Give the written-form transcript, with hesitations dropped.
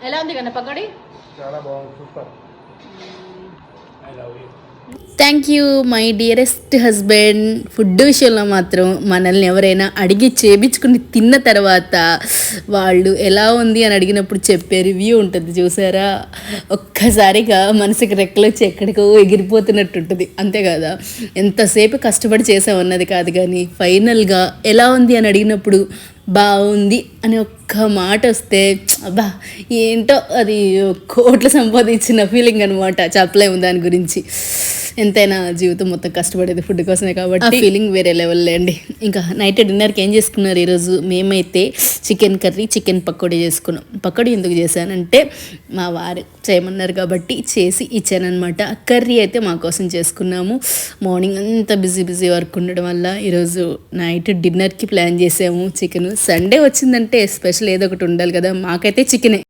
ఎలా ఉంది కన్నా పకోడీ? చాలా బాగుంది, super. I love you. Thank you my dearest husband. Food విషయంలో మాత్రం మనల్ని ఎవరైనా అడిగి చేపించుకుని తిన్న తర్వాత వాళ్ళు ఎలా ఉంది అని అడిగినప్పుడు చెప్పే రివ్యూ ఉంటుంది చూసారా, ఒక్కసారిగా మనసుకి రెక్కలు వచ్చి ఎక్కడికో ఎగిరిపోతున్నట్టు ఉంటుంది, అంతే కదా. ఎంతసేపు కష్టపడి చేసామన్నది కాదు కానీ ఫైనల్గా ఎలా ఉంది అని అడిగినప్పుడు బాగుంది అని ఒక్క మాట వస్తే అబ్బా ఏంటో అది కోట్లు సంపాదించిన ఫీలింగ్ అనమాట, చెప్పలేము దాని గురించి. ఎంతైనా జీవితం మొత్తం కష్టపడేది ఫుడ్ కోసమే కాబట్టి ఫీలింగ్ వేరే లెవెల్ అండి. ఇంకా నైట్ డిన్నర్కి ఏం చేసుకున్నారు ఈరోజు? మేమైతే చికెన్ కర్రీ, చికెన్ పకోడీ చేసుకున్నాం. పకోడీ ఎందుకు చేశానంటే మా వారు చేయమన్నారు కాబట్టి చేసి ఇచ్చానమాట. కర్రీ అయితే మా కోసం చేసుకున్నాము. మార్నింగ్ అంతా బిజీ వర్క్ ఉండడం వల్ల ఈరోజు నైట్ డిన్నర్కి ప్లాన్ చేసాము చికెన్. సండే వచ్చిందంటే స్పెషల్ ఏదో ఒకటి ఉండాలి కదా, మాకైతే చికెనే.